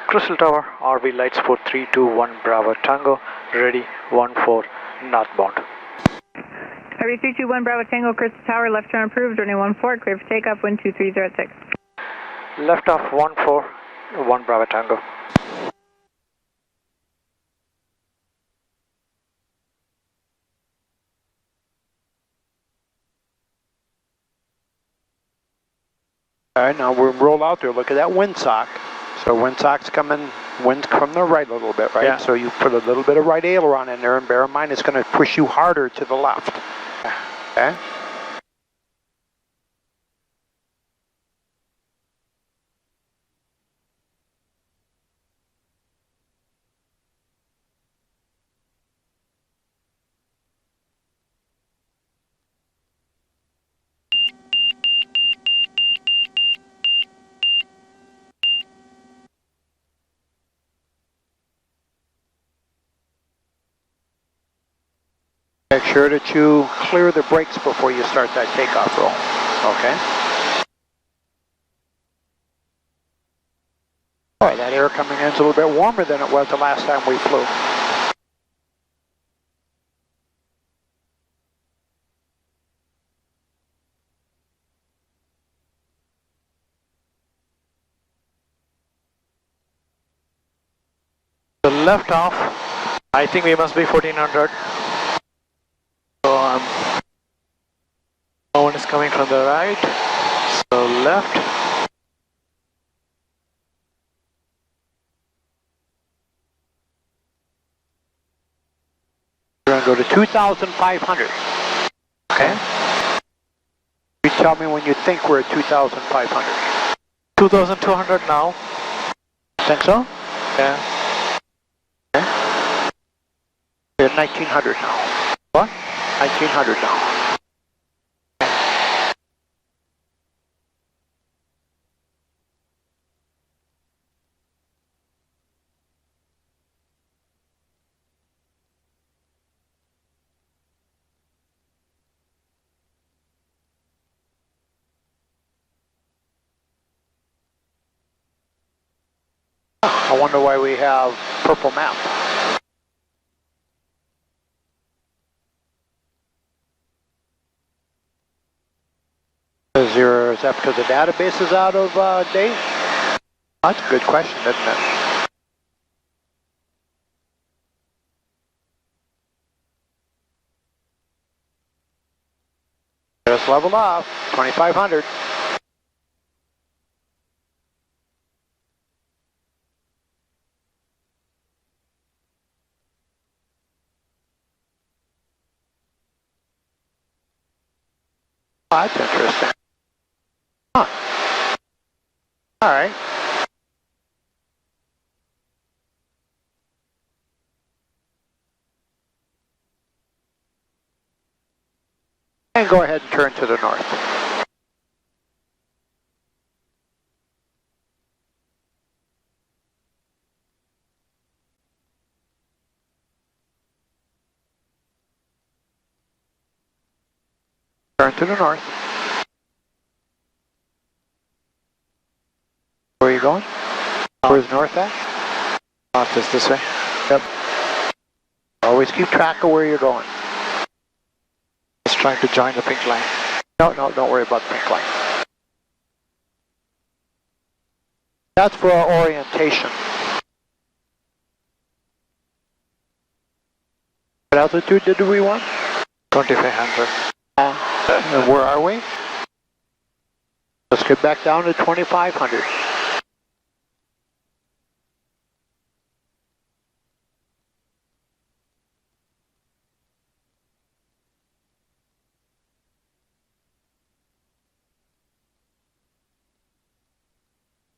Crystal Tower, RV light support 321 Bravo Tango, ready 14 northbound. RV 321 Bravo Tango, Crystal Tower, left turn approved, running 14, clear for takeoff, wind 2306. Left off 14, 1 Bravo Tango. All right, now we'll roll out there. Look at that windsock. So windsock's coming, wind from the right a little bit, right? Yeah. So you put a little bit of right aileron in there, and bear in mind it's going to push you harder to the left. Okay? Make sure that you clear the brakes before you start that takeoff roll. Okay? Boy, that air coming in is a little bit warmer than it was the last time we flew. So left off, I think we must be 1400. So no one is coming from the right. So left. We're going to go to 2,500. Okay? You tell me when you think we're at 2,500. 2200 now. Think so? Yeah. Okay. We're at 1,900 now. What? 1,900 now. I wonder why we have purple map. Is that because the database is out of date? That's a good question, isn't it? Just level up, 2,500. Oh, that's interesting. Huh. All right. And go ahead and turn to the north. Turn to the north. Where are you going? Where's north at? North is this way. Yep. Always keep track of where you're going. Just trying to join the pink line. No, don't worry about the pink line. That's for our orientation. What altitude did we want? 2500. And where are we? Let's get back down to 2,500.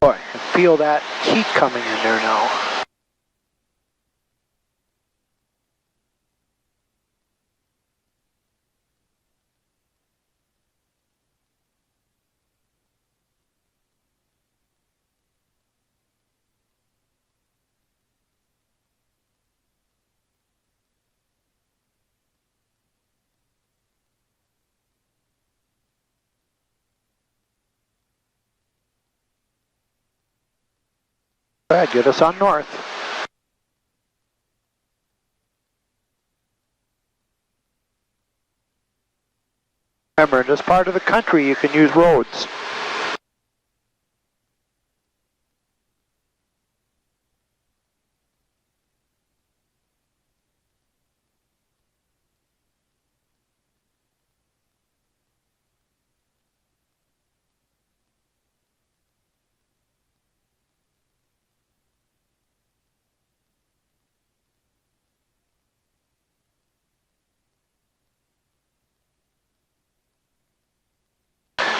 Boy, I can feel that heat coming in there now. Go ahead, get us on north. Remember, in this part of the country, you can use roads.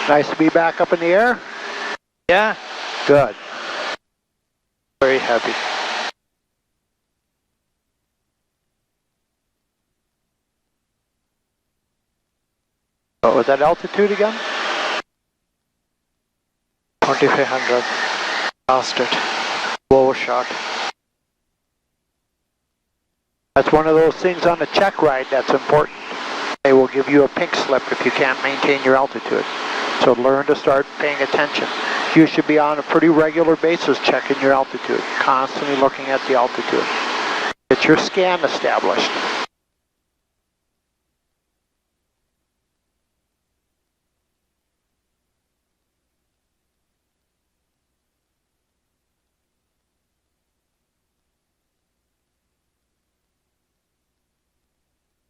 Nice to be back up in the air? Yeah, Good. very happy. What was that altitude again? 2500. Lost it. Overshot. That's one of those things on the check ride that's important. They will give you a pink slip if you can't maintain your altitude. So learn to start paying attention. You should be on a pretty regular basis checking your altitude, constantly looking at the altitude. Get your scan established.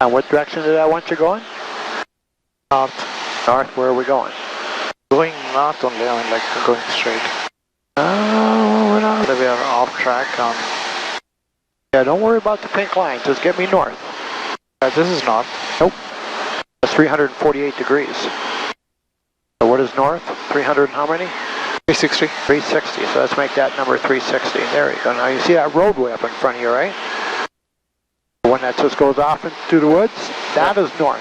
And what direction did I want you going? North. North, where are we going? Going north only, I mean like going straight. We're not. We are off track on... Yeah, don't worry about the pink line, just get me north. this is north. Nope. That's 348 degrees. So what is north? 300 and how many? 360. 360, so let's make that number 360. There you go. Now you see that roadway up in front of you, right? The one that just goes off into the woods, that is north.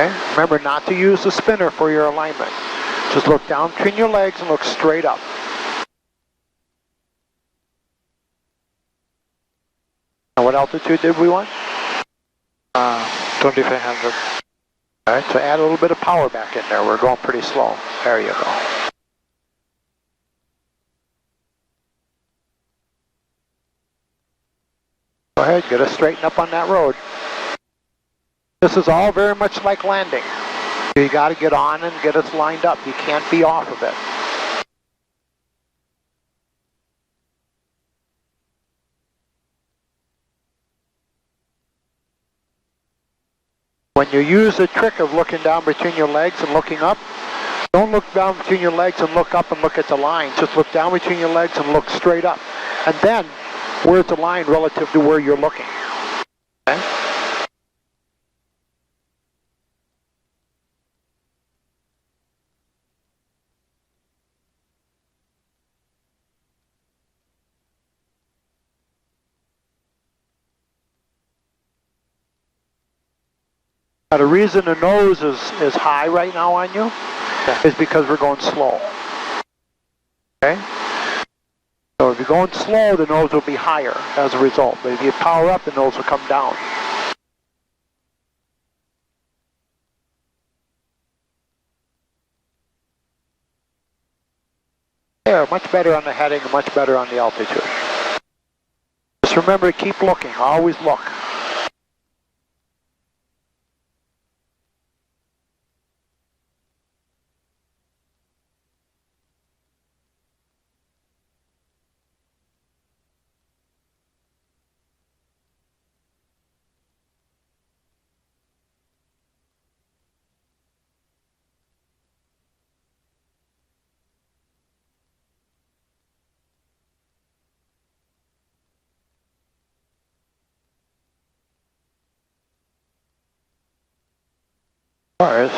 Okay? Remember not to use the spinner for your alignment. Just look down between your legs and look straight up. Now what altitude did we want? 2500. All right, so add a little bit of power back in there. We're going pretty slow. There you go. Go ahead, get us straightened up on that road. This is all very much like landing. You got to get on and get us lined up. You can't be off of it. When you use the trick of looking down between your legs and looking up, don't look down between your legs and look up and look at the line. Just look down between your legs and look straight up. And then, where's the line relative to where you're looking? Okay? Now the reason the nose is high right now on you is because we're going slow. Okay? So if you're going slow, the nose will be higher as a result. But if you power up, the nose will come down. There, much better on the heading, much better on the altitude. Just remember to keep looking, always look.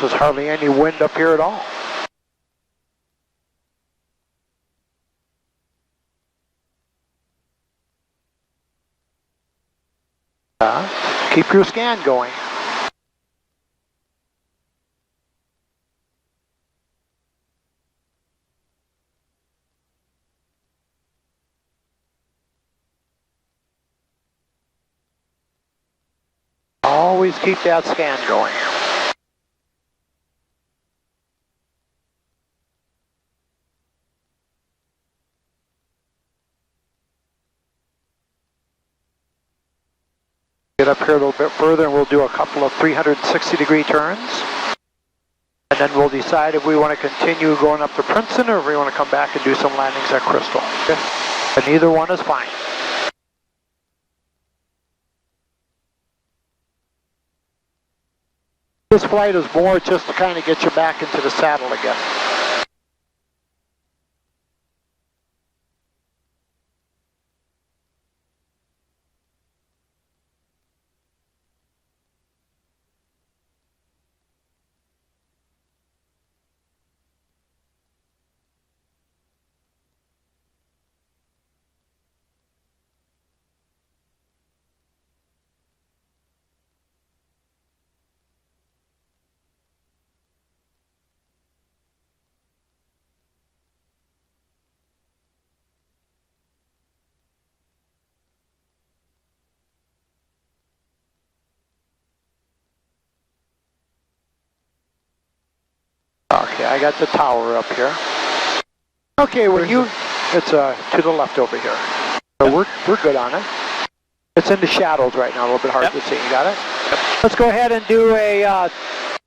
There's hardly any wind up here at all. Keep your scan going. Always keep that scan going. Get up here a little bit further and we'll do a couple of 360-degree turns. And then we'll decide if we want to continue going up to Princeton or if we want to come back and do some landings at Crystal. Okay? And either one is fine. This flight is more just to kind of get you back into the saddle again. Okay, I got the tower up here. Okay, when you, it's to the left over here. So we're good on it. It's in the shadows right now, a little bit hard to see. You got it? Yep. Let's go ahead and do a,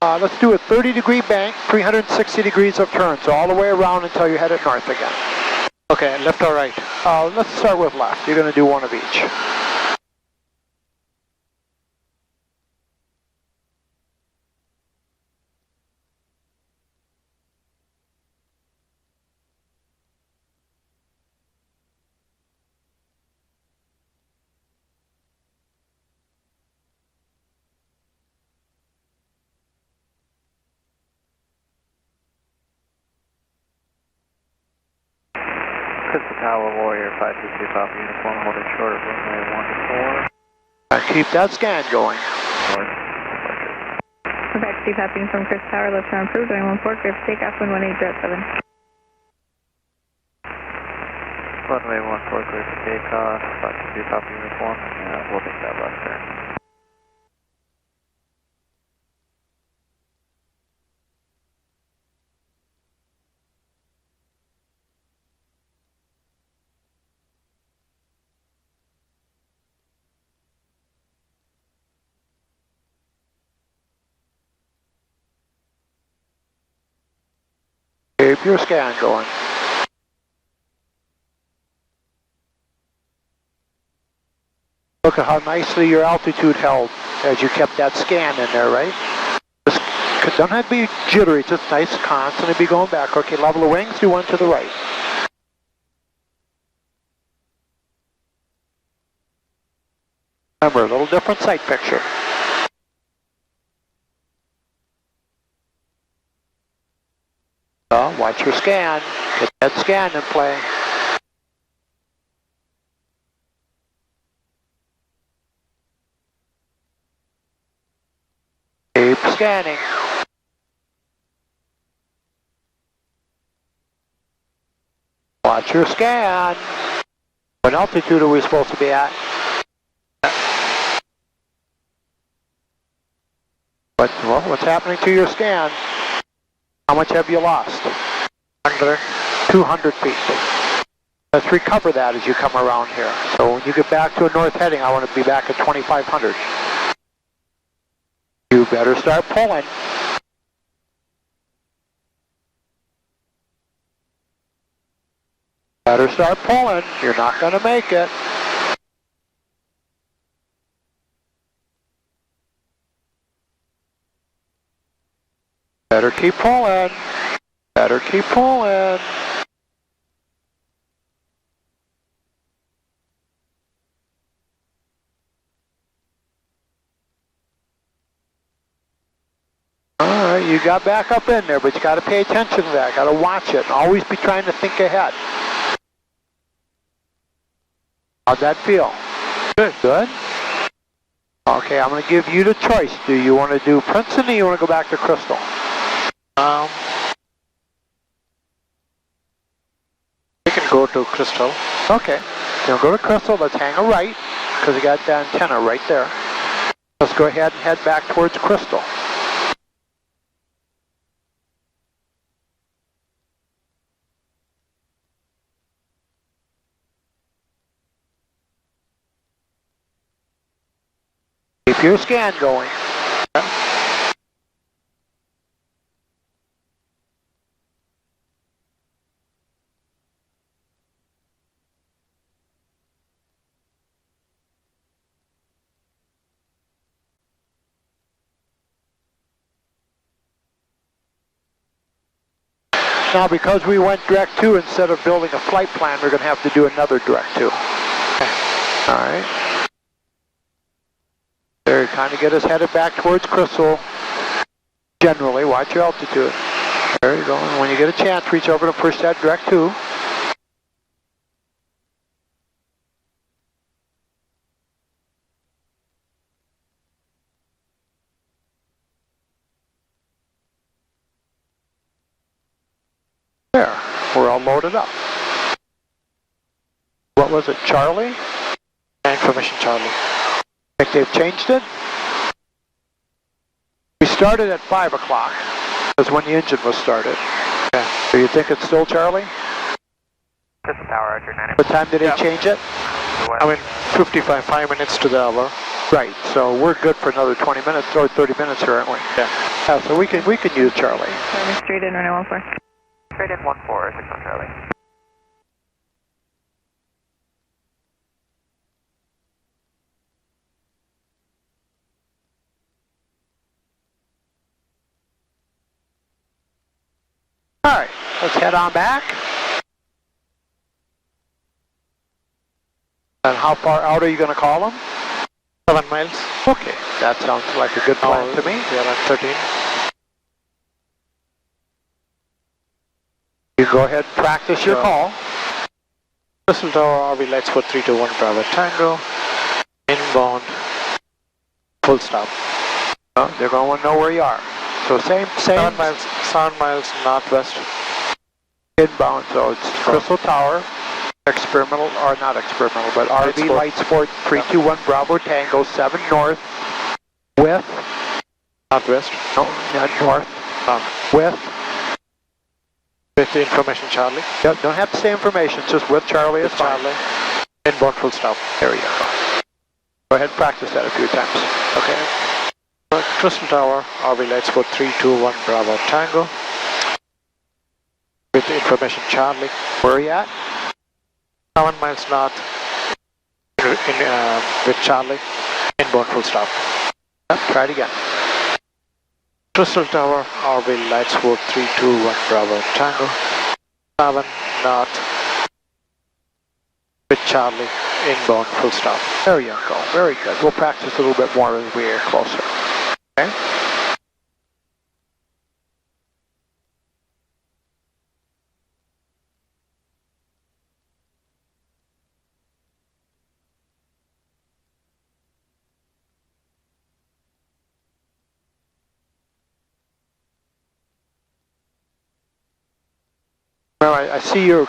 let's do a 30-degree bank, 360 degrees of turn. So all the way around until you're headed north again. Okay, left or right? Let's start with left. You're going to do one of each. Crystal Tower, Warrior 523 Papa Uniform, holding short of runway 14. Keep that scan going. Quebec City Papa Uniform, Crystal Tower, left turn approved, runway 14, clear for takeoff, wind 18.7. Runway 14, clear for takeoff, 523 Papa Uniform, we'll take that left turn. Keep your scan going. Look at how nicely your altitude held as you kept that scan in there, right? Just don't have to be jittery, just nice, constantly be going back. Okay, level the wings, do one to the right. Remember, a little different sight picture. Watch your scan. Get that scan in play. Keep scanning. Watch your scan. What altitude are we supposed to be at? What's happening to your scan? How much have you lost? 200 feet. Let's recover that as you come around here. So when you get back to a north heading, I want to be back at 2,500. You better start pulling. Better start pulling. You're not going to make it. Better keep pulling. Better keep pulling. Alright, you got back up in there, but you got to pay attention to that. Got to watch it. Always be trying to think ahead. How'd that feel? Good. Good? Okay, I'm going to give you the choice. Do you want to do Princeton or you want to go back to Crystal? We can go to Crystal. Okay, then go to Crystal. Let's hang a right, because you got the antenna right there. Let's go ahead and head back towards Crystal. Keep your scan going. Now, because we went direct to, instead of building a flight plan, we're going to have to do another direct to. All right. There, kind of get us headed back towards Crystal. Generally, watch your altitude. There you go. And when you get a chance, reach over to push that direct to. There, we're all loaded up. What was it, Charlie? Information Charlie. I think they've changed it. We started at 5 o'clock. That's when the engine was started. Yeah. So you think it's still Charlie? Crystal Tower, Roger, 90. What time did they change it? I mean, 5 minutes to the hour. Right, so we're good for another 20 minutes or 30 minutes here, aren't we? Yeah. So we can use Charlie. Sorry, straight in, runway 14. Straight in 14, 6 on Charlie. All right, let's head on back. And how far out are you going to call them? 7 miles. Okay, that sounds like a good plan to me. We are at 13. You go ahead and practice your call. Crystal Tower, RV lights for 321 Bravo Tango. Inbound. Full stop. Oh, they're going to know where you are. So same. 7 miles northwest. Inbound, so it's Crystal Tower. Experimental, or not experimental, but RV Light Sport 321 Bravo Tango 7 north with Northwest. no, not north with the information Charlie. don't have to say information, just with Charlie is fine. Charlie. Inbound full stop. There you go. Go ahead and practice that a few times. Okay. Crystal Tower, RV lights for 321 Bravo Tango. With the information Charlie. Where are you at? 7 miles north with Charlie. Inbound full stop. Try it again. Crystal Tower, RV lights for 321 Bravo Tango. 7 north with Charlie. Inbound full stop. There you go. Very good. We'll practice a little bit more as we get closer. Okay? Well, I see you're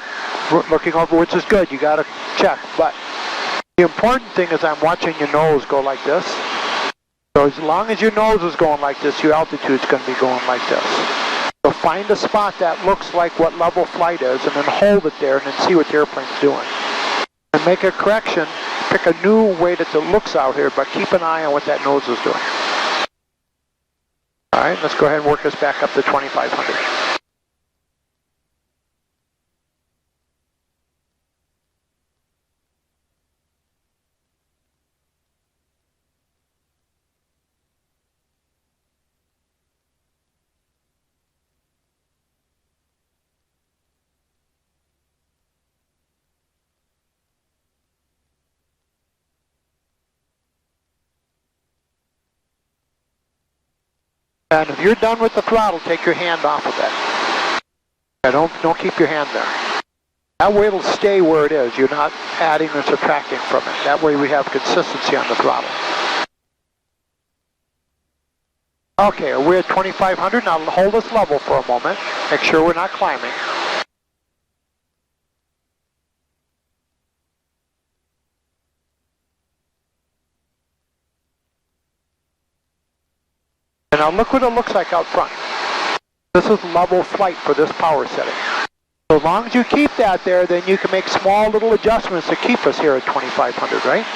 looking over, which is good. You got to check, but the important thing is I'm watching your nose go like this. So as long as your nose is going like this, your altitude's going to be going like this. So find a spot that looks like what level flight is, and then hold it there, and then see what the airplane's doing. And make a correction. Pick a new way that it looks out here, but keep an eye on what that nose is doing. All right, let's go ahead and work this back up to 2,500. And if you're done with the throttle, take your hand off of it. Don't keep your hand there. That way it'll stay where it is. You're not adding or subtracting from it. That way we have consistency on the throttle. Okay, we're at 2,500. Now hold us level for a moment. Make sure we're not climbing. And now look what it looks like out front. This is level flight for this power setting. So as long as you keep that there, then you can make small little adjustments to keep us here at 2,500, right?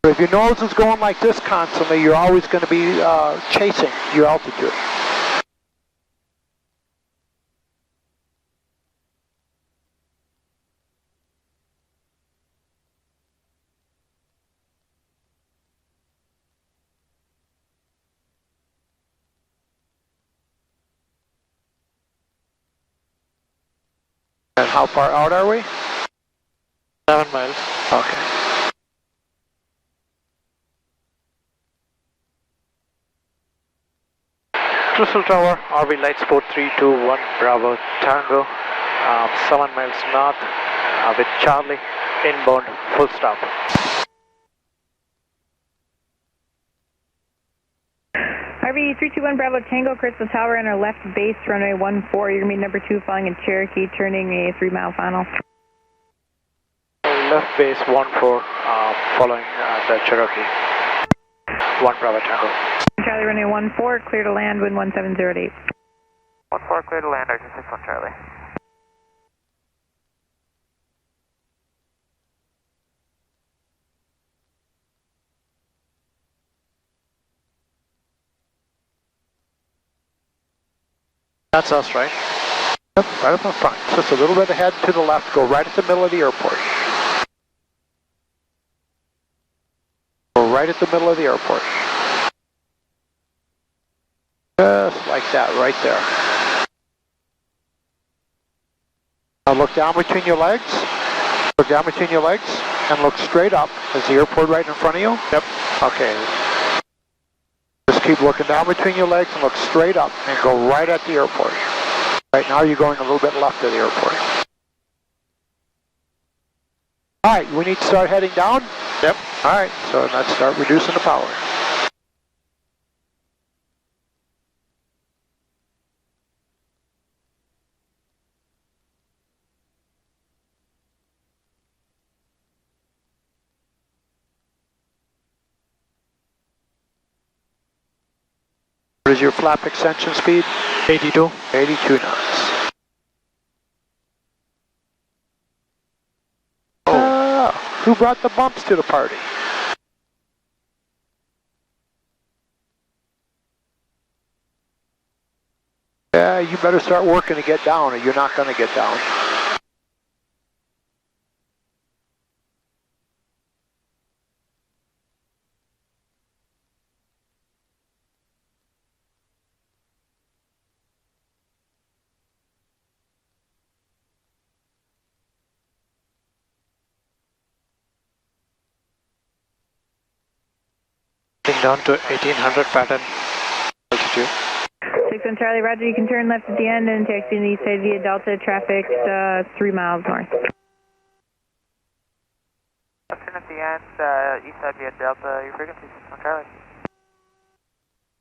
But if your nose is going like this constantly, you're always going to be chasing your altitude. And how far out are we? 7 miles. Okay. Crystal Tower, RV light support 321 Bravo Tango, 7 miles north with Charlie, inbound, full stop. RV 321 Bravo Tango, Crystal Tower, on our left base, runway 14. You're going to be number 2 following in Cherokee, turning a 3-mile final. Left base 14, following the Cherokee. 1 Bravo Tango. Charlie, runway 14, clear to land, wind 1708. 14 clear to land, Archer 61 Charlie. That's us, right? Yep, right up in front. Just a little bit ahead to the left. Go right at the middle of the airport. Go right at the middle of the airport. Just like that, right there. Now look down between your legs. Look down between your legs and look straight up. Is the airport right in front of you? Yep. Okay. Just keep looking down between your legs and look straight up and go right at the airport. Right now you're going a little bit left of the airport. Alright, we need to start heading down? Yep. Alright, so let's start reducing the power. What is your flap extension speed? 82. 82 knots. Who brought the bumps to the party? Yeah, you better start working to get down or you're not going to get down. Down to 1800 pattern altitude. 61 Charlie, roger, you can turn left at the end and taxi in the east side via Delta, traffic 3 miles north. Left turn at the end, east side via Delta, your frequency 61 Charlie.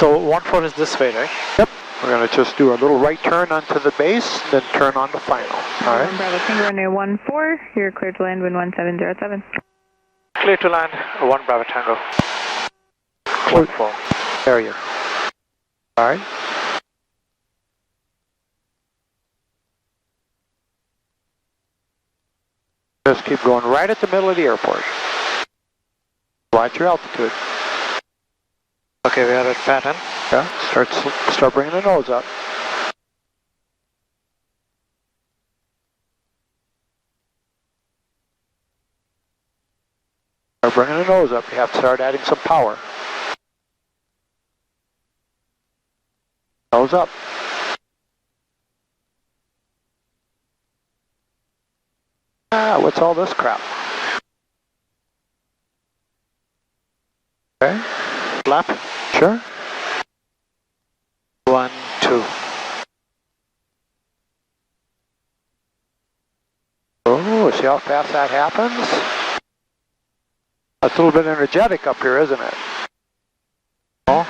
So 14 is this way, right? Yep. We're going to just do a little right turn onto the base, then turn on the final. All right. Bravo Tango, runway 14, you're clear to land, wind 1707. Clear to land, 1 Bravo Tango. 14. There you go. All right. Just keep going right at the middle of the airport. Watch your altitude. Okay, we are at pattern. Yeah. Start bringing the nose up. Start bringing the nose up. You have to start adding some power. Nose up. What's all this crap? Okay. Flap. Sure. 1, 2. Oh, see how fast that happens? That's a little bit energetic up here, isn't it? Oh.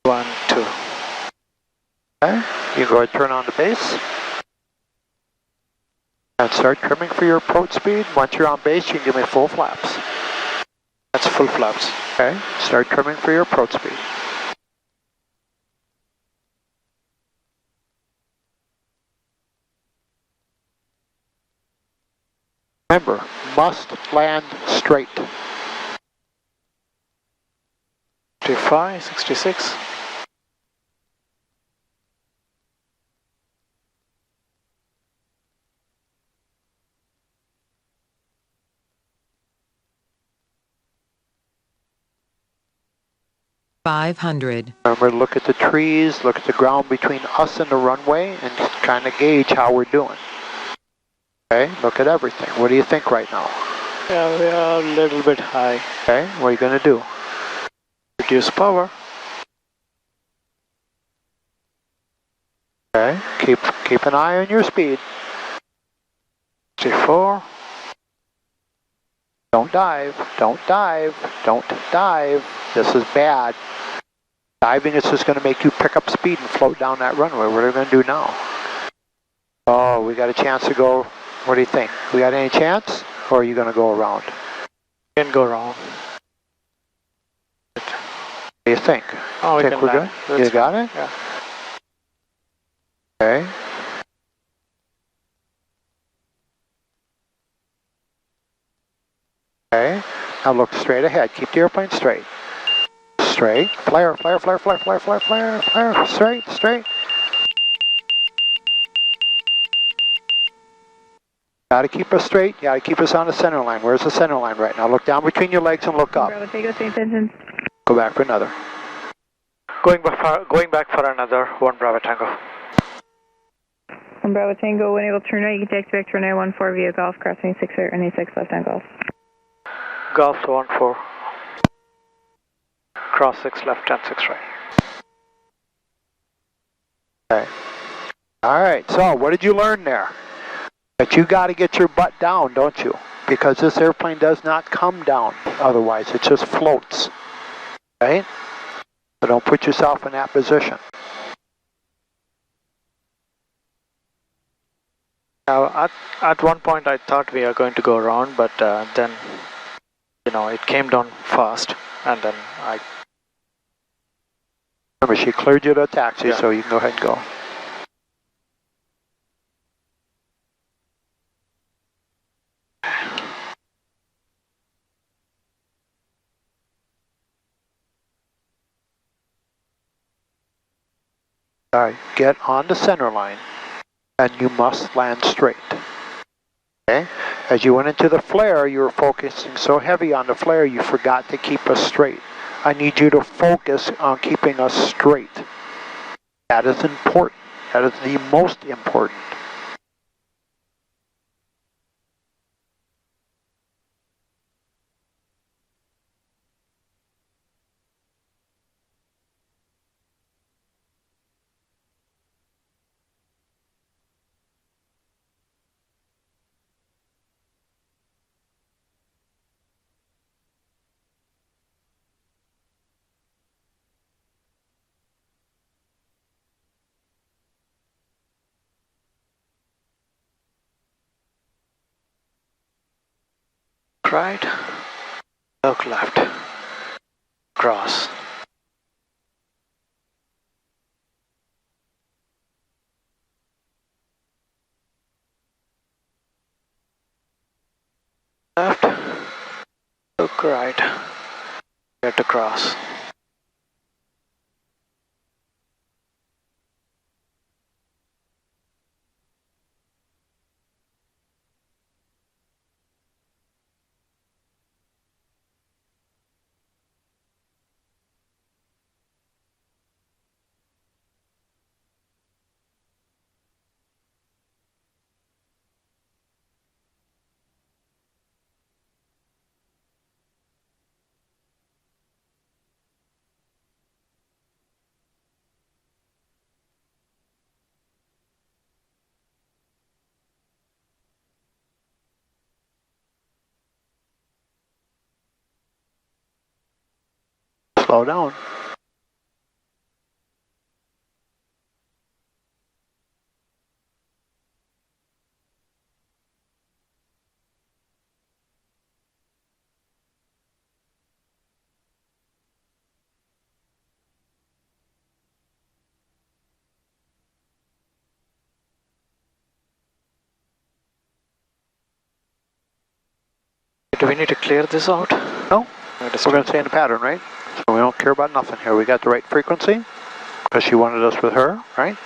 1, 2. Okay. You go ahead and turn on the base. And start trimming for your approach speed. Once you're on base, you can give me full flaps. That's full flaps. Okay. Start trimming for your approach speed. Remember, must land straight. 65, 66. $500. Remember, look at the trees, look at the ground between us and the runway, and kind of gauge how we're doing. Okay, look at everything. What do you think right now? Yeah, we are a little bit high. Okay, what are you going to do? Reduce power. Okay, keep an eye on your speed. 64. Don't dive, don't dive, don't dive. This is bad. Diving is just going to make you pick up speed and float down that runway. What are we going to do now? Oh, we got a chance to go. What do you think? We got any chance? Or are you going to go around? Can go wrong. What do you think? Oh, we think can we're land. good? You got it? Yeah. Okay. Okay. Now look straight ahead. Keep the airplane straight. Straight. Flare, flare, flare, flare, flare, flare, flare, flare. Straight, straight. Gotta keep us straight. You gotta keep us on the center line. Where's the center line right now? Look down between your legs and look up. Bravo Tango, same attention. Go back for another. Going back for another 1 Bravo Tango. 1 Bravo Tango, when able to turn right, you can taxi back to runway 14 via Golf, crossing 6 right, runway 6 left on Golf. Golf to 14. Cross 6 left and 6 right. Okay. All right, so what did you learn there? That you got to get your butt down, don't you? Because this airplane does not come down otherwise. It just floats. Right? So don't put yourself in that position. Now, at one point I thought we are going to go around, but then, you know, it came down fast, and then I... Remember, she cleared you to a taxi, Yeah. so you can go ahead and go. All right, get on the center line, and you must land straight. Okay? As you went into the flare, you were focusing so heavy on the flare, you forgot to keep us straight. I need you to focus on keeping us straight. That is important. That is the most important. Right, look left, cross. Left, look right, get to cross. Slow down. Do we need to clear this out? No, we're going to stay in the pattern, right? So we don't care about nothing here. We got the right frequency because she wanted us with her, right?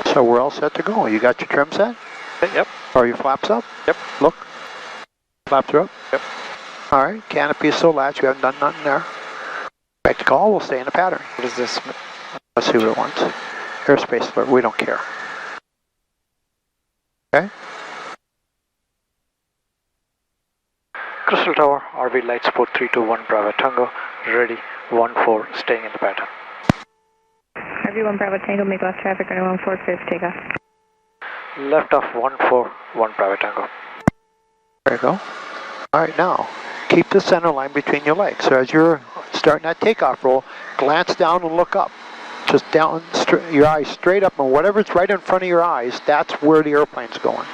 So we're all set to go. You got your trim set? Yep. Are your flaps up? Yep. Look. Flaps are up? Yep. All right. Canopy is still latched. We haven't done nothing there. Back to call. We'll stay in the pattern. What is this? Let's see what it wants. Airspace alert. We don't care. Okay. Crystal Tower, RV Light Support 321 Bravo Tango, ready, 14, staying in the pattern. RV1 Bravo Tango, make left traffic, runway 14, clear for takeoff. Left off 141 Bravo Tango. There you go. All right, now, keep the center line between your legs. So as you're starting that takeoff roll, glance down and look up. Just down, your eyes straight up, and whatever's right in front of your eyes, that's where the airplane's going.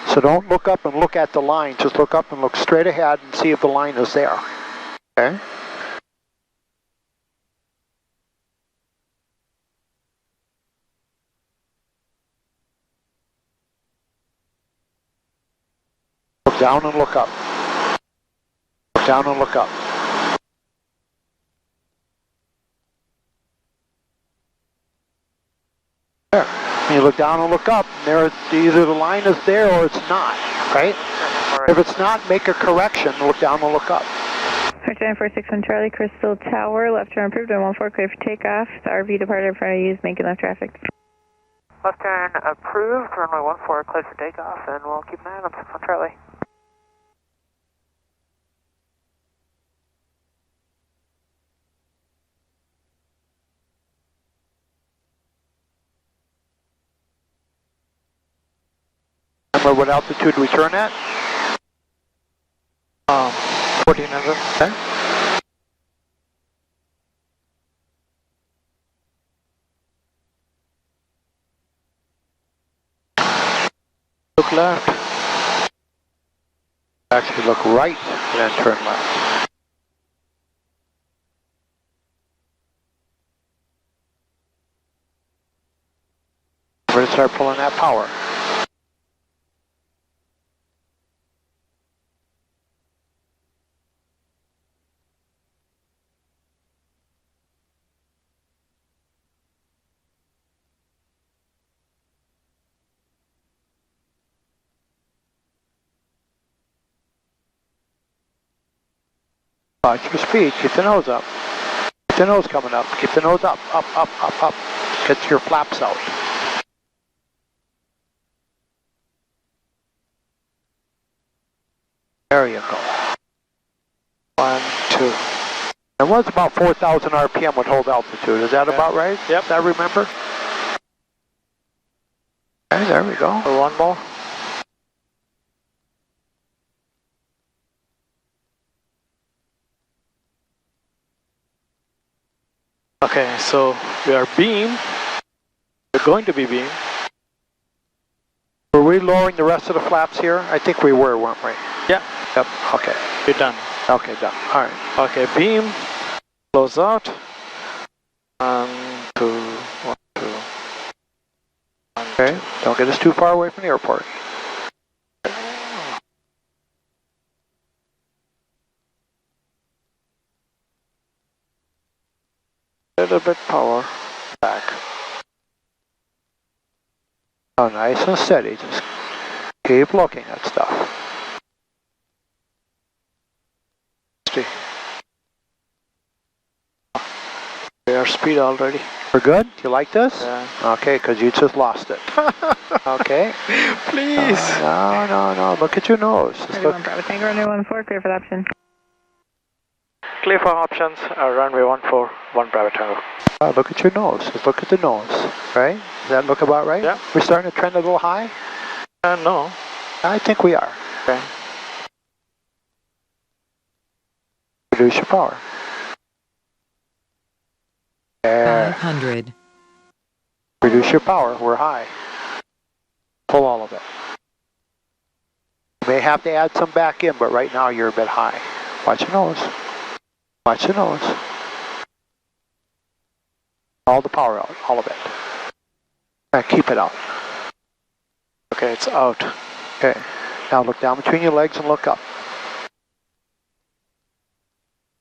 So don't look up and look at the line, just look up and look straight ahead and see if the line is there. Okay? Look down and look up. Look down and look up. There. And you look down and look up, and there, either the line is there or it's not, right? If it's not, make a correction, look down and look up. Arch 9461 Charlie, Crystal Tower, left turn approved, 114, clear for takeoff. The RV departed in front of you is making left traffic. Left turn approved, runway 14, cleared for takeoff, and we'll keep an eye on 61 Charlie. Remember what altitude we turn at? 1400. Okay. Look left. Actually look right and then turn left. We're going to start pulling that power. Watch your speed, keep the nose up. Keep the nose coming up, keep the nose up, up, up, up, up. Get your flaps out. There you go. 1, 2. It was about 4,000 RPM would hold altitude, is that about right? Yep. I remember. Okay, there we go. One more. Okay, so we are beam. We're going to be beam. Were we lowering the rest of the flaps here? I think we were, weren't we? Yeah. Yep, okay. We're done. Okay, done. All right. Okay, beam. Close out. 1, 2, 1, 2. Okay, don't get us too far away from the airport. Little bit power back. Oh, nice and steady. Just keep looking at stuff. See. We are speed already. We're good? You like this? Yeah. Okay, because you just lost it. Okay. Please. No. Look at your nose. Just look. RV1 Bravo Tango, runway 14, clear for the option. Clear for options. Runway 14, Bravo Tango. Look at your nose. Just look at the nose. Right? Does that look about right? Yeah. We're starting to trend a little high? No. I think we are. Okay. Reduce your power. There. 500. Reduce your power. We're high. Pull all of it. You may have to add some back in, but right now you're a bit high. Watch your nose. Watch your nose. All the power out. All of it. All right, keep it out. Okay, it's out. Okay. Now look down between your legs and look up.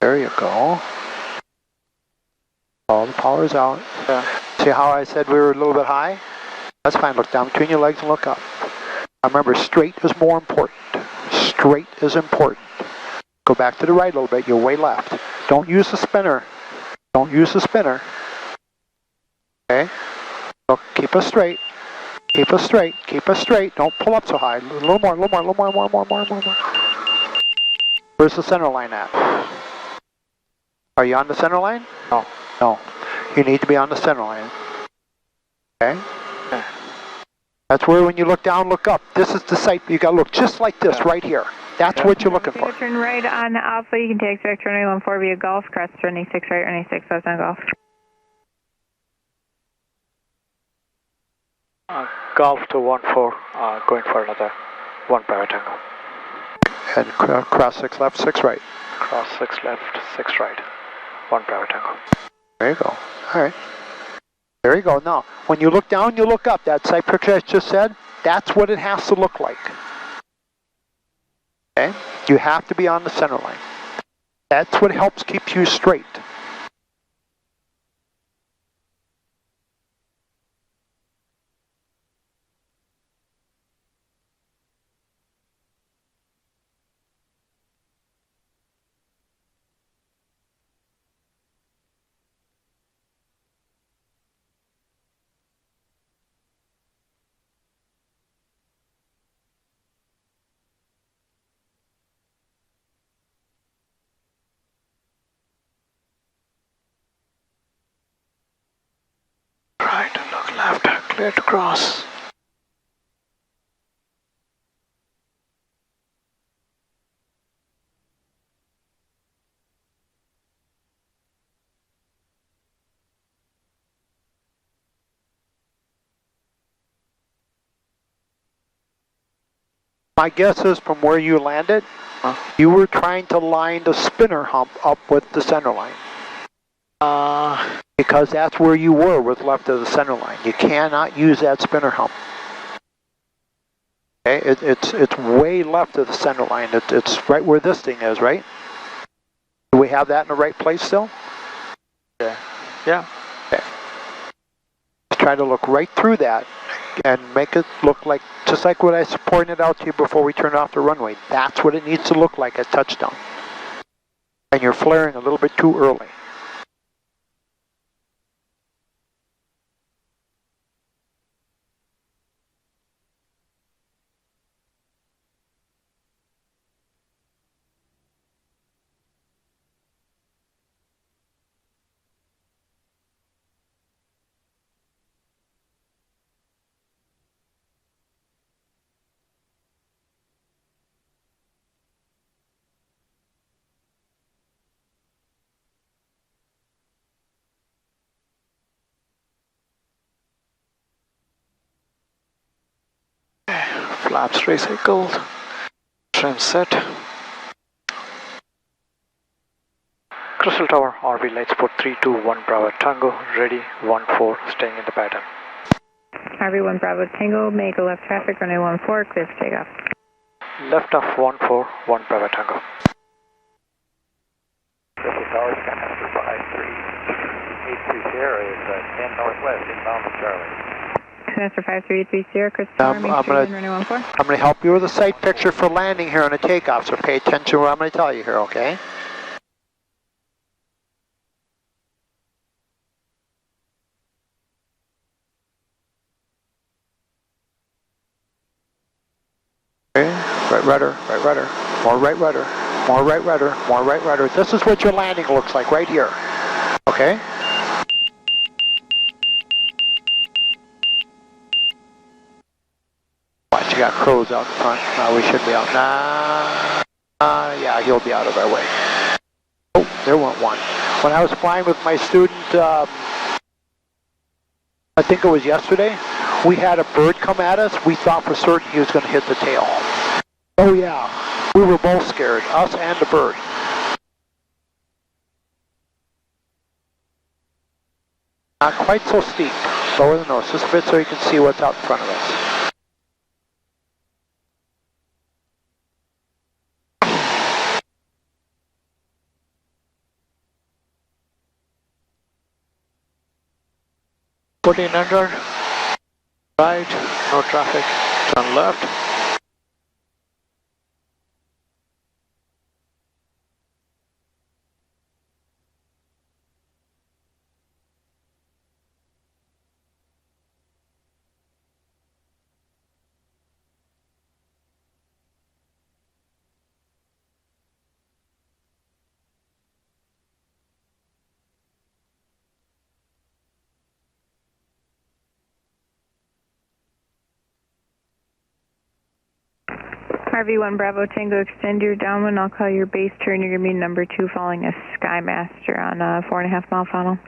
There you go. All the power's out. Yeah. See how I said we were a little bit high? That's fine. Look down between your legs and look up. Remember, straight is more important. Straight is important. Go back to the right a little bit. You're way left. Don't use the spinner. Don't use the spinner. Okay? Look, keep us straight. Keep us straight. Keep us straight. Don't pull up so high. A little more, a little more, a little more. Where's the center line at? Are you on the center line? No. No. You need to be on the center line. Okay? Yeah. That's where when you look down, look up. This is the site. You got to look just like this right here. That's what you're looking for. Turn right on Alpha. You can take exit runway 14 via Golf. Cross runway 6 right, runway 6 left on Golf. Golf to 14, going for another 1 Bravo Tango. And cross 6 left, 6 right. Cross 6 left, 6 right, 1 Bravo Tango. There you go. All right. There you go. Now, when you look down, you look up. That site picture I just said, that's what it has to look like. Okay? You have to be on the center line. That's what helps keep you straight. Right, look left, clear to cross. My guess is from where you landed, you were trying to line the spinner hump up with the center line. Because that's where you were with left of the center line. You cannot use that spinner hump. Okay, it's way left of the center line. It's right where this thing is, right? Do we have that in the right place still? Yeah. Yeah. Okay. Let's try to look right through that and make it look like, just like what I pointed out to you before we turned off the runway. That's what it needs to look like at touchdown. And you're flaring a little bit too early. Flaps recycled, trim set. Crystal Tower, RV light support 321 Bravo Tango, ready 14, staying in the pattern. RV 1 Bravo Tango, make a left traffic, runway 14, clear for takeoff. Left of 14, 1 Bravo Tango. Crystal Tower, Skymaster 5383 Sierra is 10 northwest, inbound from Charlie. Skymaster 5330, Crystal Tower, make straight in, runway 14. I'm going to help you with a sight picture for landing here on a takeoff, so pay attention to what I'm going to tell you here, okay? Okay, right rudder, more right rudder, more right rudder, more right rudder. This is what your landing looks like right here, okay? Watch, you got crows out in front. We should be out. Yeah, he'll be out of our way. Oh, there went one. When I was flying with my student, I think it was yesterday, we had a bird come at us. We thought for certain he was going to hit the tail. Oh yeah, we were both scared, us and the bird. Not quite so steep. Lower the nose, just a bit so you can see what's out in front of us. 1400. Right, no traffic. Turn left. RV1 Bravo Tango, extend your downwind. I'll call your base turn. You're going to be number 2 following a Skymaster on a 4.5 mile funnel.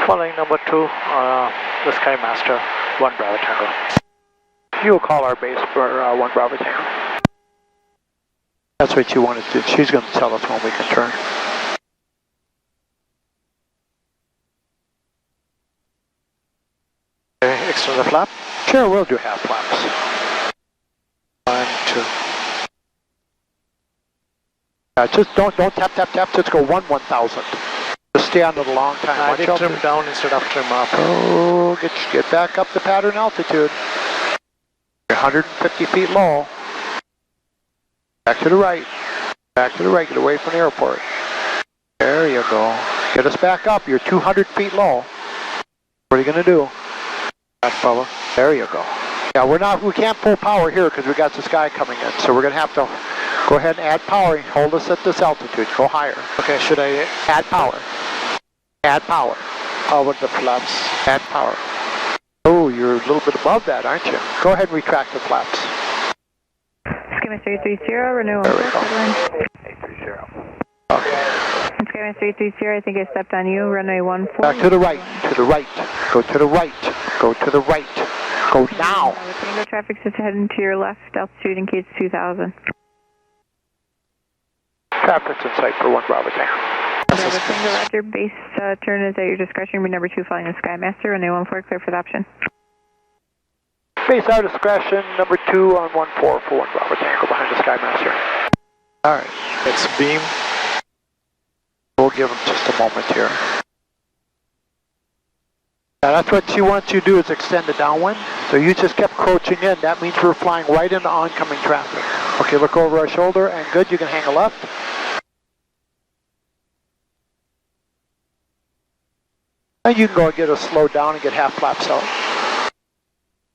Following number 2, the Skymaster, 1 Bravo Tango. You'll call our base for 1 Bravo Tango. That's what you wanted to do. She's going to tell us when we can turn. Okay, extend the flap. Sure, we'll do half flaps. 1, 2. Just don't tap, tap, tap. Just go 1/1000. Just stay on it a long time. I Watch did out. trim down instead of trim up. Oh, get back up to pattern altitude. You're 150 feet low. Back to the right. Back to the right. Get away from the airport. There you go. Get us back up. You're 200 feet low. What are you going to do? Back power. There you go. Yeah, we can't pull power here because we got the sky coming in. So we're going to have to go ahead and add power. Hold us at this altitude. Go higher. Okay, should I Add power. Add power. power the flaps? Add power. Oh, you're a little bit above that, aren't you? Go ahead and retract the flaps. Skymaster 330, renewal. There we go. 830. Okay. Skymaster 330, I think I stepped on you. Runway 14. Back to the right. To the right. Go to the right. Go to the right. Go now. Tango traffic's just heading to your left. Altitude indicates 2000. Traffic's in sight for 1 Bravo Tango. Bravo Tango, roger. Base turn is at your discretion. Be number 2 following the Skymaster. Runway 14, clear for the option. Base our discretion, number 2 on 14 for 1 Bravo Tango behind the Skymaster. All right. It's beam. We'll give him just a moment here. Now that's what she wants you to do is extend the downwind. So you just kept crouching in. That means we're flying right into oncoming traffic. Okay, look over our shoulder and good, you can hang a left. And you can go and get us slowed down and get half flaps out.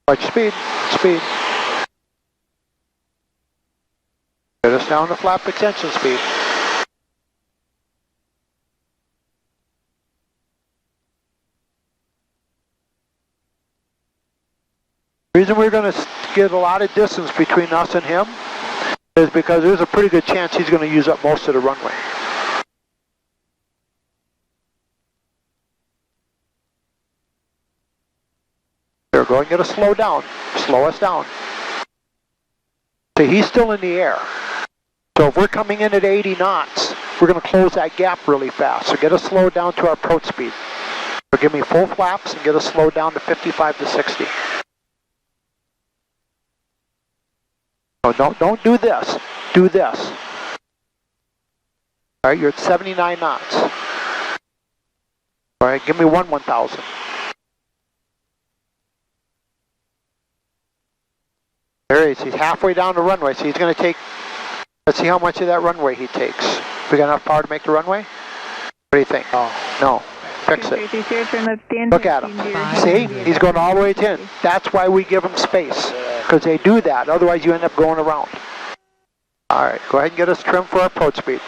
Watch speed, speed. Get us down to flap extension speed. The reason we're going to get a lot of distance between us and him is because there's a pretty good chance he's going to use up most of the runway. There, go and get us slowed down. Slow us down. See, he's still in the air. So if we're coming in at 80 knots, we're going to close that gap really fast. So get us slowed down to our approach speed. So give me full flaps and get us slowed down to 55 to 60. No, don't do this. Do this. All right, you're at 79 knots. All right, give me 1/1000. There he is. He's halfway down the runway, so he's going to take, let's see how much of that runway he takes. We got enough power to make the runway? What do you think? No. Fix it. Look at him. See? He's going all the way to 10. That's why we give him space. Because they do that. Otherwise, you end up going around. All right. Go ahead and get us trimmed for our approach speed.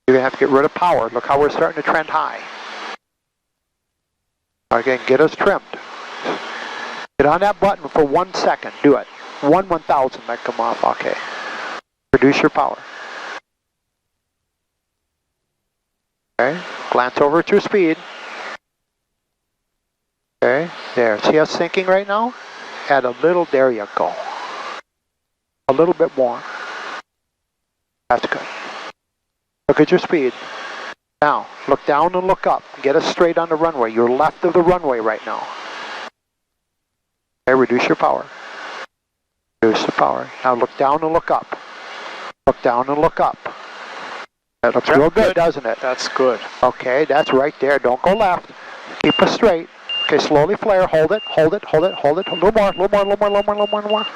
You're going to have to get rid of power. Look how we're starting to trend high. Again, get us trimmed. Get on that button for 1 second. Do it. 1/1000 might come off. Okay. Reduce your power. Okay. Glance over at your speed. Okay. There. See us sinking right now? Add a little. There you go. A little bit more. That's good. Look at your speed. Now, look down and look up. Get us straight on the runway. You're left of the runway right now. Okay, reduce your power. Reduce the power. Now look down and look up. Look down and look up. That looks real good, doesn't it? That's good. Okay, that's right there. Don't go left. Keep us straight. Okay, slowly flare. Hold it, hold it, hold it, hold it. A little more, a little more, a little more, a little more, a little more, a little more.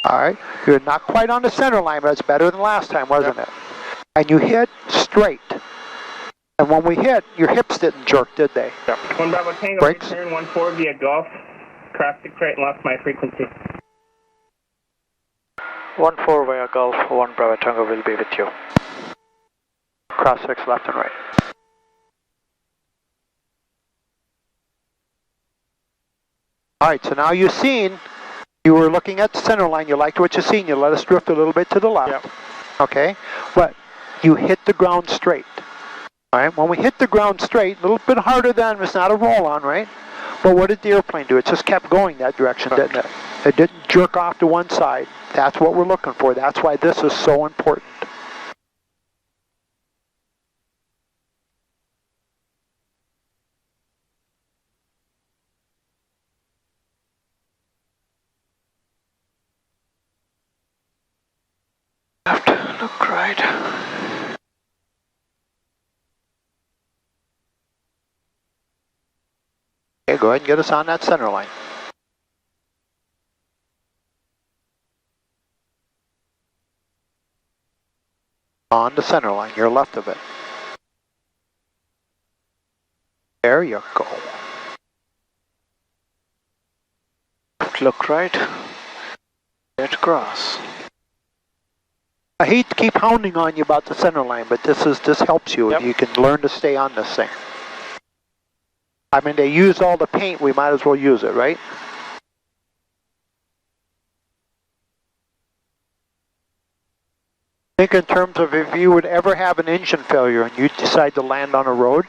All right. You're not quite on the center line, but it's better than last time, wasn't it? And you hit straight. And when we hit, your hips didn't jerk, did they? Yep. 1 Bravo Tango, Brakes. return 1-4 via Gulf. Crossed 6 right and lost my frequency. 1-4 via Gulf, 1 Bravo Tango will be with you. Cross 6 left and right. All right, so now you've seen, you were looking at the center line, you liked what you seen, you let us drift a little bit to the left. Yep. Okay, but you hit the ground straight. All right, when we hit the ground straight, a little bit harder than, it's not a roll on, right? But what did the airplane do? It just kept going that direction, didn't it? It didn't jerk off to one side. That's what we're looking for. That's why this is so important. Left, look right. Okay, go ahead and get us on that center line. On the center line, you're left of it. There you go. Look right. Get across. I hate to keep hounding on you about the center line, but this helps you. Yep. You can learn to stay on this thing. I mean, they used all the paint, we might as well use it, right? Think in terms of if you would ever have an engine failure and you decide to land on a road,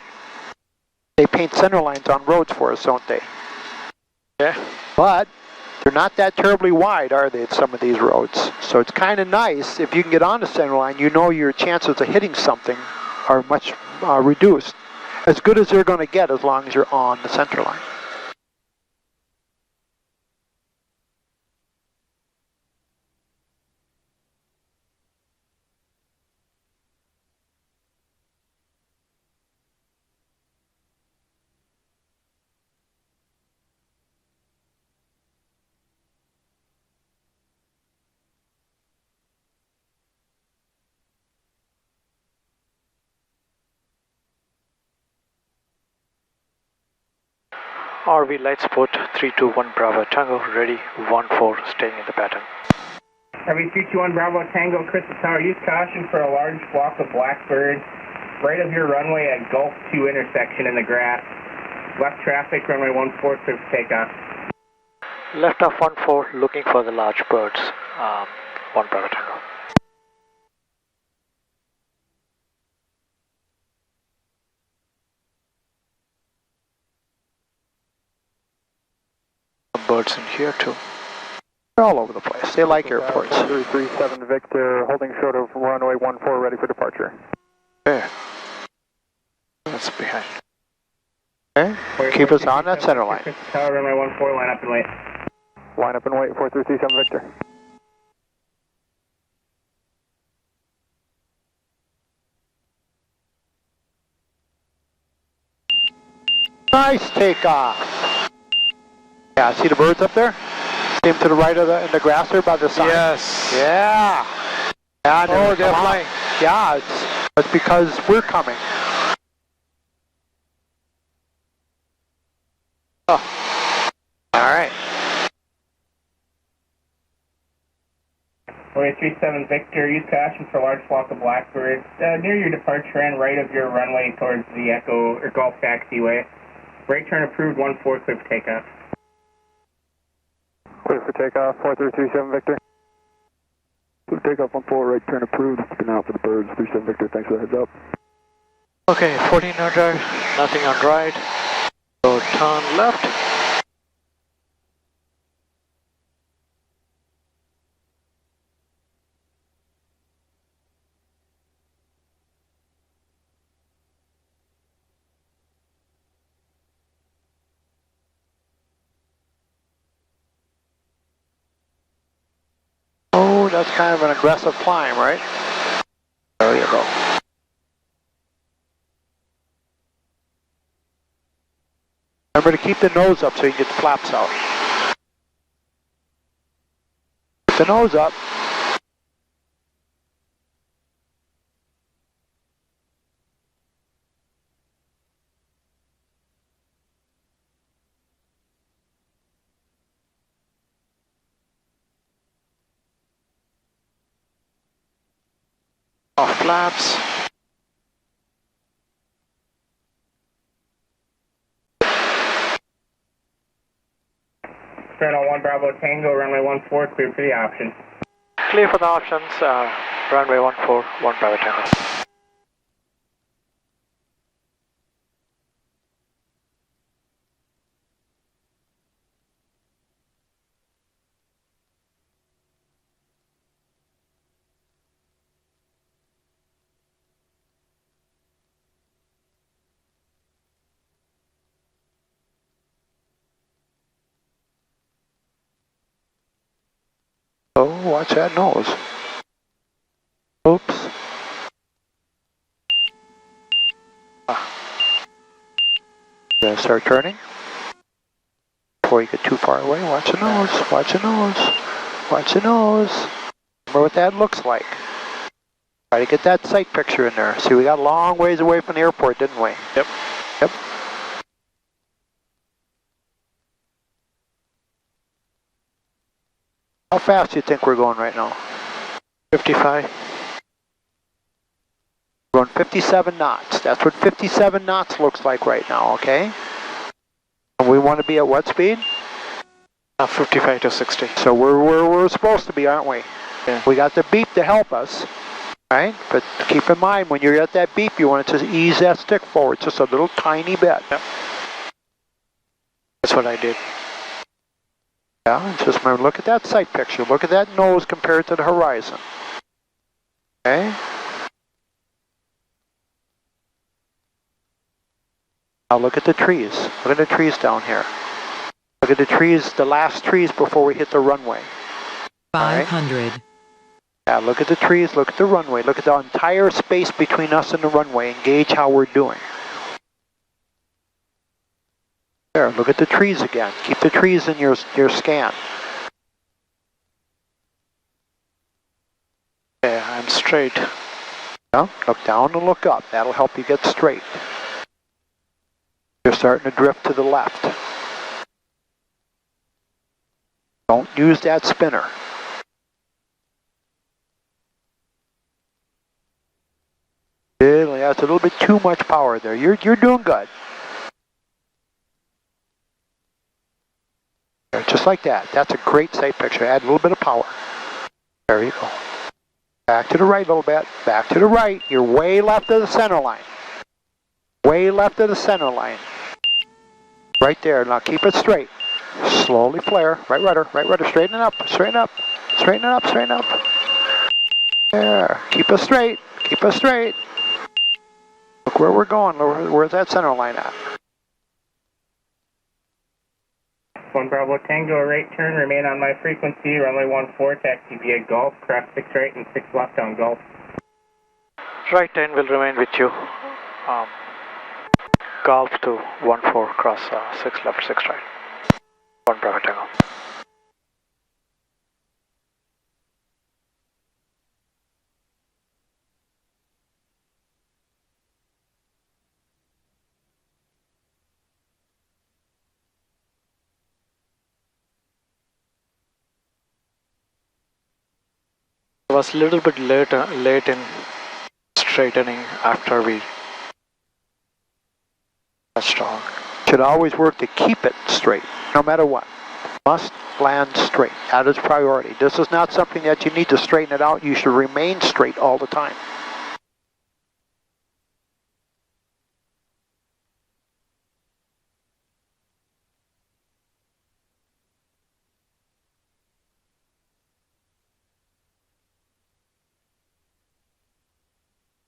they paint center lines on roads for us, don't they? Yeah. But they're not that terribly wide, are they, at some of these roads? So it's kind of nice, if you can get on the center line, you know your chances of hitting something are much reduced. As good as they're going to get as long as you're on the center line. RV Light Sport 321 Bravo Tango, ready 1-4, staying in the pattern. RV 321 Bravo Tango, Crystal Tower, use caution for a large flock of blackbirds right of your runway at Gulf 2 intersection in the grass. Left traffic, runway 14, clear for takeoff. Left of 1-4, looking for the large birds, 1 Bravo Tango. Birds in here too. They're all over the place. They like airports. 337 Victor, holding short of runway 14, ready for departure. There. That's behind. Okay. Keep us on that center line. Crystal Tower, runway 14, line up and wait. Line up and wait, 4337 Victor. Nice takeoff. Yeah, see the birds up there? See them to the right of the grass there by the sign? Yes. Yeah. Yeah, Oh, they're flying. Yeah, it's because we're coming. Oh. All right. 3837 Victor, use caution for a large flock of blackbirds near your departure and right of your runway towards the Echo or Gulf taxiway. Brake turn approved, 14, clear for takeoff. Clear for takeoff, 4337 Victor. Clear takeoff 14, right turn approved. Looking out for the birds, 37 Victor, thanks for the heads up. Okay, 1400, nothing on right. So turn left. That's kind of an aggressive climb, right? There you go. Remember to keep the nose up so you can get the flaps out. Keep the nose up. Off flaps. Channel 1 Bravo Tango, runway 14, clear for the option. Clear for the options, runway 14, 1 Bravo Tango. Oh, watch that nose. Oops. Gonna start turning. Before you get too far away, watch the nose, watch the nose, watch the nose. Remember what that looks like. Try to get that sight picture in there. See, we got a long ways away from the airport, didn't we? Yep. Yep. How fast do you think we're going right now? 55. We're going 57 knots. That's what 57 knots looks like right now, okay? And we want to be at what speed? 55 to 60. So we're supposed to be, aren't we? Yeah. We got the beep to help us, right? But keep in mind, when you're at that beep, you want it to ease that stick forward just a little tiny bit. Yep. That's what I did. Yeah, and just remember, look at that sight picture. Look at that nose compared to the horizon. Okay? Now look at the trees. Look at the trees down here. Look at the trees, the last trees before we hit the runway. 500. Right? Yeah, look at the trees, look at the runway. Look at the entire space between us and the runway and gauge how we're doing. There, look at the trees again. Keep the trees in your scan. Yeah, I'm straight. Yeah, look down and look up. That'll help you get straight. You're starting to drift to the left. Don't use that spinner. That's a little bit too much power there. You're doing good. There, just like that. That's a great sight picture. Add a little bit of power. There you go. Back to the right a little bit. Back to the right. You're way left of the center line. Way left of the center line. Right there. Now keep it straight. Slowly flare. Right rudder. Right rudder. Straighten it up. Straighten up. Straighten it up. Straighten up. There. Keep it straight. Keep it straight. Look where we're going. Where's that center line at? 1 Bravo Tango, right turn, remain on my frequency, runway 14, taxi via Gulf, cross 6 right and 6 left on Gulf. Right 10 will remain with you. Golf to 14, cross 6 left, 6 right. 1 Bravo Tango. I was a little bit late in straightening after we touched on. Should always work to keep it straight, no matter what. Must land straight. That is priority. This is not something that you need to straighten it out. You should remain straight all the time.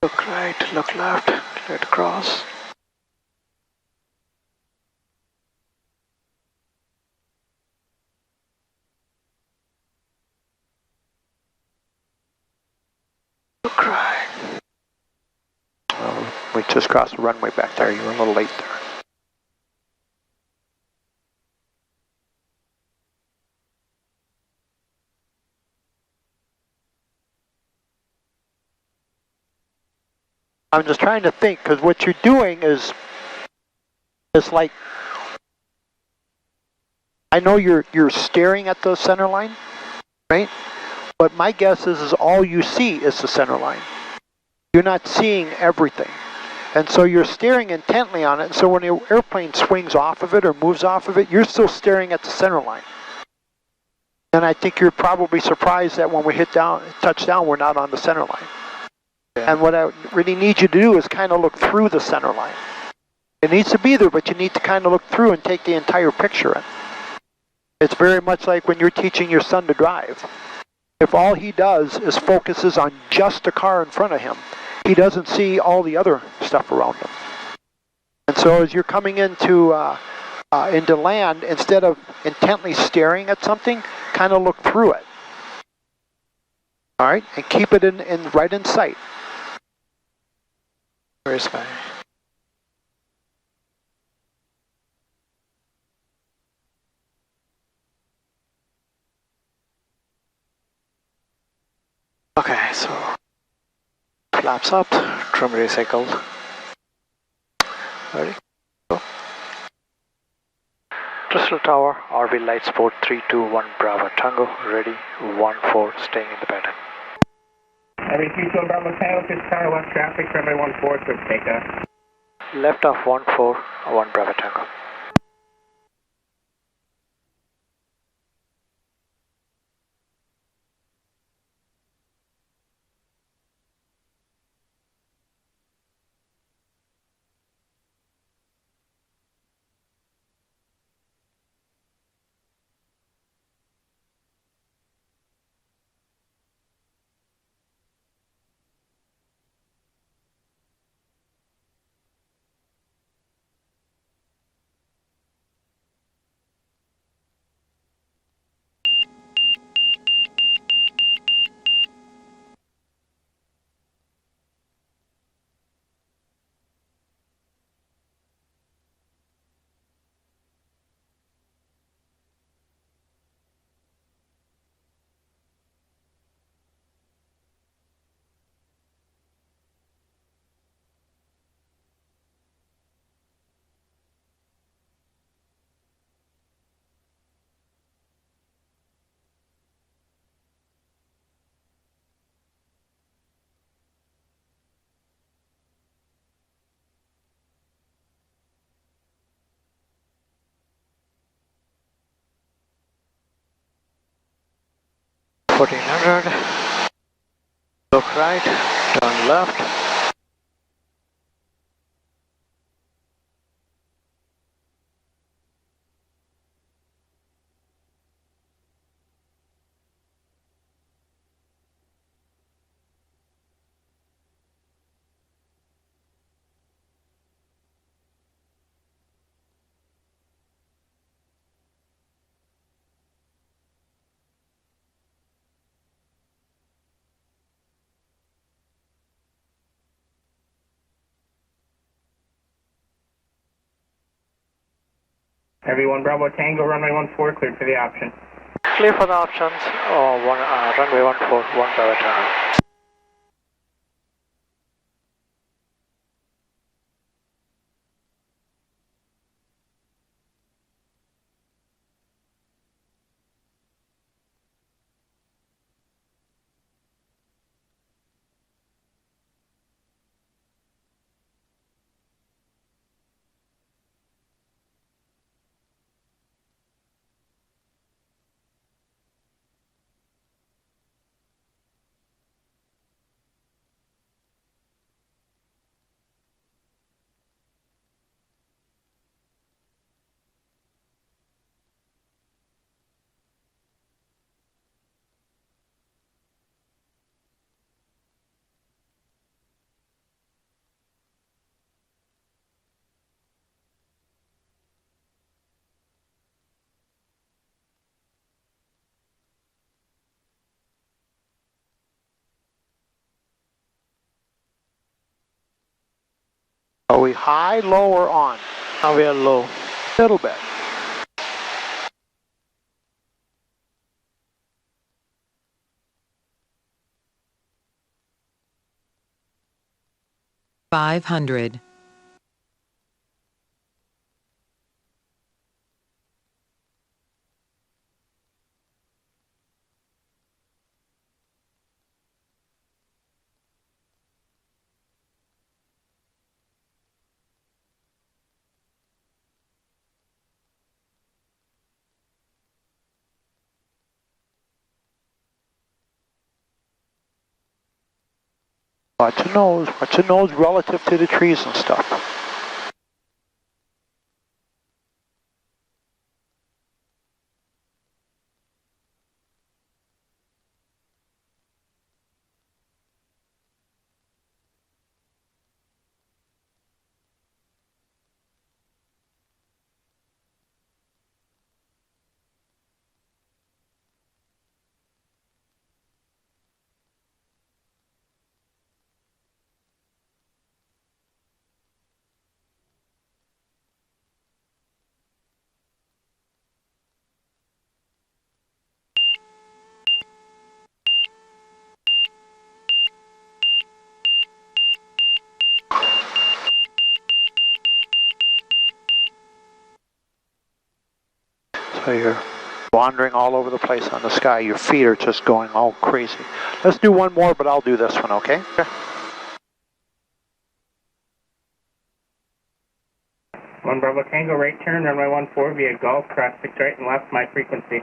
Look right, look left, let cross. Look right. We just crossed the runway back there. You were a little late there. I'm just trying to think, because what you're doing is like, I know you're staring at the center line, right? But my guess is all you see is the center line. You're not seeing everything. And so you're staring intently on it. And so when the airplane swings off of it or moves off of it, you're still staring at the center line. And I think you're probably surprised that when we touch down, we're not on the center line. Yeah. And what I really need you to do is kind of look through the center line. It needs to be there, but you need to kind of look through and take the entire picture in. It's very much like when you're teaching your son to drive. If all he does is focuses on just the car in front of him, he doesn't see all the other stuff around him. And so as you're coming into land, instead of intently staring at something, kind of look through it. All right, and keep it right in sight. Where's my... Okay, so flaps up, trim recycled. Ready? Go. Crystal Tower, RV Light Sport 321 Bravo Tango, ready, 14, staying in the pattern. RV 321 Bravo Tango, Crystal Tower, left traffic, runway 14, clear for takeoff. Left of 14, 1 Bravo Tango. Look right, turn left. RV1 Bravo Tango, runway 14, cleared for the option. Clear for the options, runway 14, 1 Bravo Tango. Are we high, low, or on? Now we are low. Little bit. $500. Watch your nose relative to the trees and stuff. So you're wandering all over the place on the sky. Your feet are just going all crazy. Let's do one more, but I'll do this one, okay? One Bravo Tango, right turn, runway 14 via Golf, cross 6 right and left, my frequency.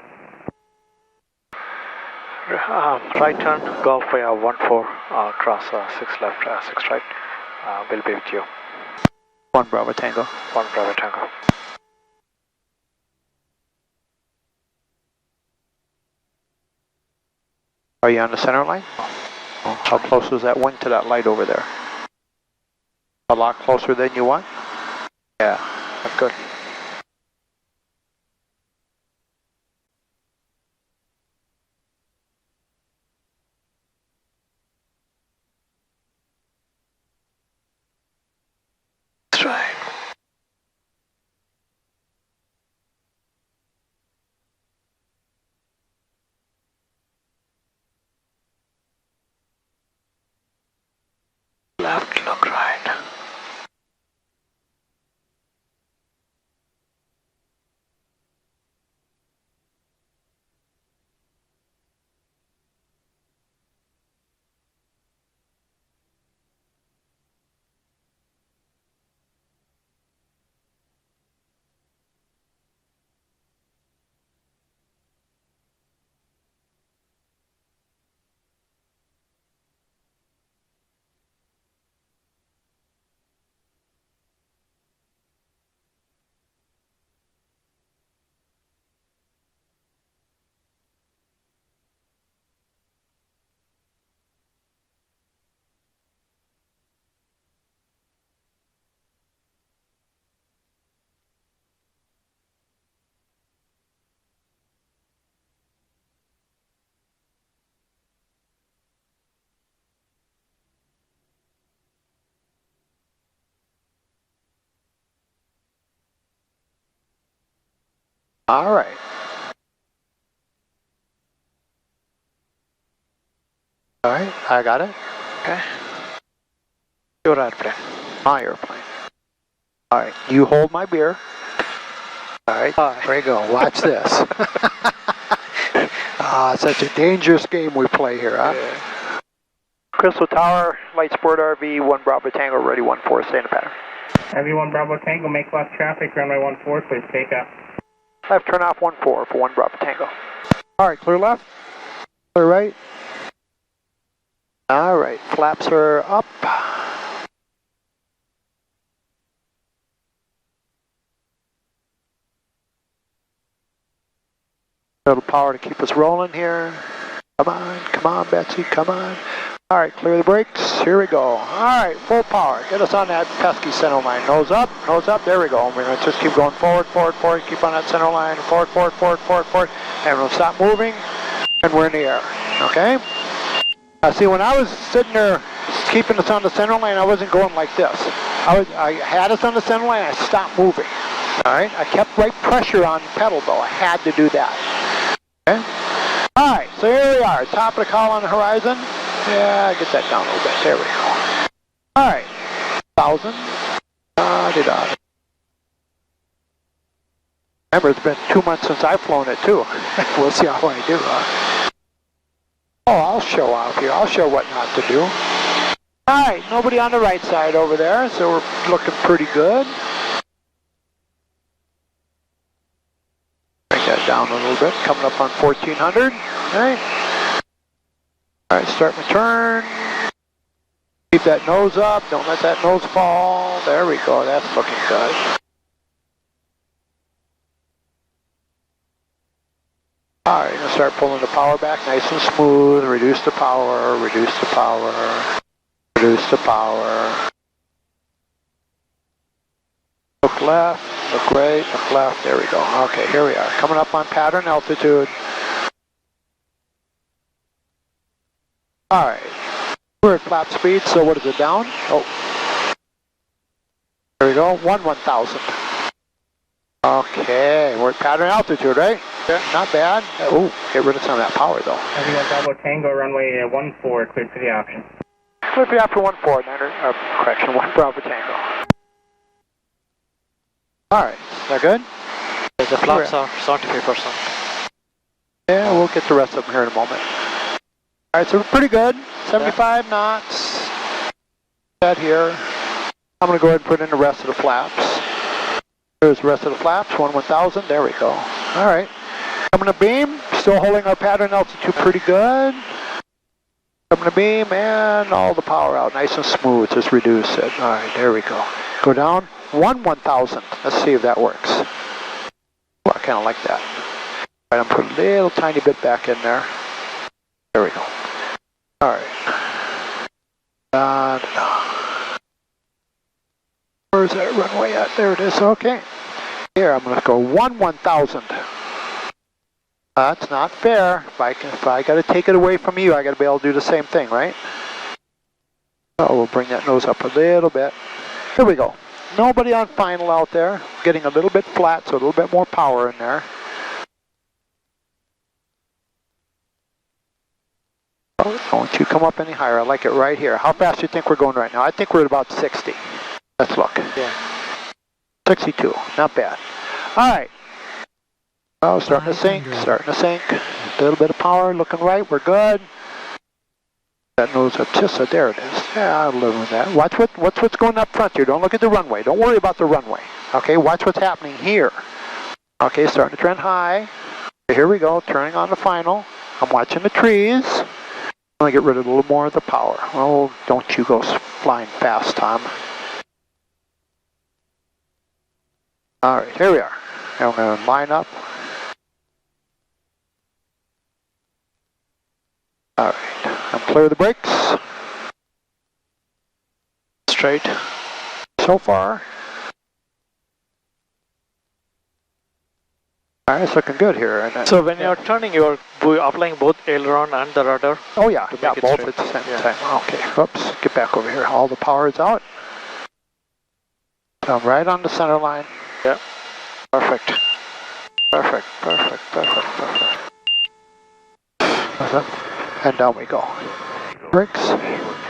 Right turn, Golf via 14, cross 6 left, 6 right. We'll be with you. One Bravo Tango. One Bravo Tango. Are you on the center line? How close is that wing to that light over there? A lot closer than you want? Yeah, that's good. That's right. Left, look right. All right. All right, I got it. Okay. Your airplane. My airplane. All right, you hold my beer. All right, there you go. Watch this. Such a dangerous game we play here, huh? Yeah. Crystal Tower, Light Sport RV, 1 Bravo Tango, ready 14, stay in the pattern. RV 1 Bravo Tango, make left traffic, runway 14, please take off. Left turn off 14 for 1 Bravo Tango. All right, clear left, clear right. All right, flaps are up. A little power to keep us rolling here. Come on, Betsy, come on. All right, clear the brakes. Here we go. All right, full power. Get us on that pesky center line. Nose up, there we go. We're going to just keep going forward, keep on that center line. Forward. And we'll stop moving, and we're in the air, okay? See, when I was sitting there keeping us on the center line, I wasn't going like this. I had us on the center line, I stopped moving. All right, I kept right pressure on the pedal though. I had to do that. Okay. All right, so here we are, top of the call on the horizon. Yeah, get that down a little bit. There we go. All right, 1,000. Remember, it's been 2 months since I've flown it too. We'll see how I do, huh? Oh, I'll show off here. I'll show what not to do. All right, nobody on the right side over there, so we're looking pretty good. Bring that down a little bit, coming up on 1,400. All right, start my turn. Keep that nose up, don't let that nose fall. There we go, that's looking good. All right, gonna start pulling the power back nice and smooth. Reduce the power, reduce the power, reduce the power. Look left, look right, look left. There we go. Okay, here we are. Coming up on pattern altitude. All right, we're at flap speed, so what is it down? Oh, there we go, 1,000. Okay, we're at pattern altitude, right? Yeah, not bad. Oh, get rid of some of that power though. Everyone, Bravo Tango, runway 14, cleared for the option. Clear for the option 14, correction, 1 Bravo Tango. Alright, is that good? The flaps are 75%. Yeah, we'll get the rest of them here in a moment. Alright, so we're pretty good. 75 knots. That here. I'm going to go ahead and put in the rest of the flaps. Here's the rest of the flaps, 1,000, there we go. Alright. Coming to beam, still holding our pattern altitude pretty good. Coming to beam and all the power out, nice and smooth, just reduce it. Alright, there we go. Go down, 1,000. Let's see if that works. Well, I kind of like that. Alright, I'm putting a little tiny bit back in there. There we go. Alright. Where's that runway at? There it is, okay. Here, I'm going to go 1,000. That's not fair. If I got to take it away from you, I got to be able to do the same thing, right? So we'll bring that nose up a little bit. Here we go. Nobody on final out there. Getting a little bit flat, so a little bit more power in there. Oh, don't you come up any higher. I like it right here. How fast do you think we're going right now? I think we're at about 60. Let's look. Yeah. 62. Not bad. All right. Oh, starting to sink. Starting to sink. A little bit of power. Looking right. We're good. That nose up just so there it is. Yeah, I'll live with that. Watch what's going up front here. Don't look at the runway. Don't worry about the runway. Okay, watch what's happening here. Okay, starting to trend high. Okay, here we go. Turning on the final. I'm watching the trees. I'm going to get rid of a little more of the power. Oh, don't you go flying fast, Tom. All right, here we are. Now we're going to line up. All right, I'm clear of the brakes. Straight. So far. All right, it's looking good here. So when you're turning, you're applying both aileron and the rudder? Oh yeah, to yeah, make it both straight. at the same time. Okay, oops, get back over here. All the power is out. So I'm right on the center line. Yeah. Perfect. Perfect, perfect, perfect, perfect. And down we go. Brakes.